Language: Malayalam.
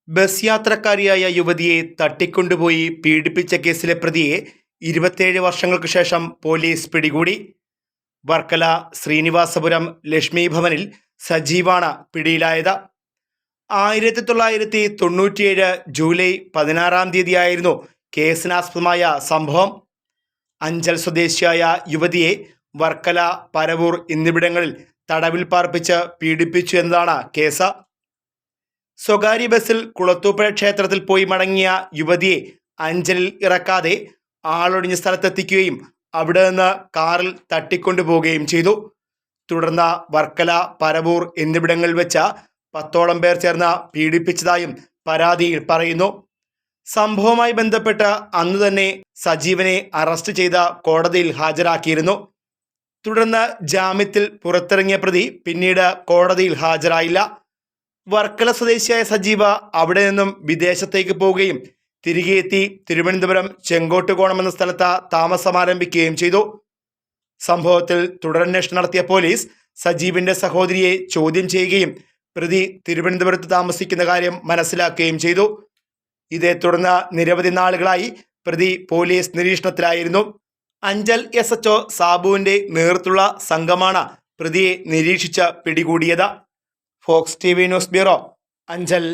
ബസ് യാത്രക്കാരിയായ യുവതിയെ തട്ടിക്കൊണ്ടുപോയി പീഡിപ്പിച്ച കേസിലെ പ്രതിയെ 27 വർഷങ്ങൾക്ക് ശേഷം പോലീസ് പിടികൂടി. വർക്കല ശ്രീനിവാസപുരം ലക്ഷ്മി ഭവനിൽ സജീവാണ് പിടിയിലായത്. 1997 ജൂലൈ 16 തീയതിയായിരുന്നു കേസിനാസ്പദമായ സംഭവം. അഞ്ചൽ സ്വദേശിയായ യുവതിയെ വർക്കല, പരവൂർ എന്നിവിടങ്ങളിൽ തടവിൽ പാർപ്പിച്ച് പീഡിപ്പിച്ചു എന്നതാണ് കേസ്. സ്വകാര്യ ബസ്സിൽ കുളത്തൂപ്പുഴ ക്ഷേത്രത്തിൽ പോയി മടങ്ങിയ യുവതിയെ അഞ്ചലിൽ ഇറക്കാതെ ആളൊഴിഞ്ഞ സ്ഥലത്തെത്തിക്കുകയും അവിടെ നിന്ന് കാറിൽ തട്ടിക്കൊണ്ടുപോവുകയും ചെയ്തു. തുടർന്ന് വർക്കല, പരവൂർ എന്നിവിടങ്ങളിൽ വെച്ച് 10ഓളം പേർ ചേർന്ന് പീഡിപ്പിച്ചതായും പരാതിയിൽ പറയുന്നു. സംഭവവുമായി ബന്ധപ്പെട്ട് അന്ന് തന്നെ സജീവനെ അറസ്റ്റ് ചെയ്ത് കോടതിയിൽ ഹാജരാക്കിയിരുന്നു. തുടർന്ന് ജാമ്യത്തിൽ പുറത്തിറങ്ങിയ പ്രതി പിന്നീട് കോടതിയിൽ ഹാജരായില്ല. വർക്കല സ്വദേശിയായ സജീവ അവിടെ നിന്നും വിദേശത്തേക്ക് പോവുകയും തിരികെ എത്തി തിരുവനന്തപുരം ചെങ്കോട്ടുകോണം എന്ന സ്ഥലത്ത് താമസം ആരംഭിക്കുകയും ചെയ്തു. സംഭവത്തിൽ തുടരന്വേഷണം നടത്തിയ പോലീസ് സജീവിന്റെ സഹോദരിയെ ചോദ്യം ചെയ്യുകയും പ്രതി തിരുവനന്തപുരത്ത് താമസിക്കുന്ന കാര്യം മനസ്സിലാക്കുകയും ചെയ്തു. ഇതേ തുടർന്ന് നിരവധി നാളുകളായി പ്രതി പോലീസ് നിരീക്ഷണത്തിലായിരുന്നു. അഞ്ചൽ SHO സാബുവിന്റെ നേതൃത്വത്തിലുള്ള സംഘമാണ് പ്രതിയെ നിരീക്ഷിച്ച് പിടികൂടിയത്. Fox TV news bureau, Anchal.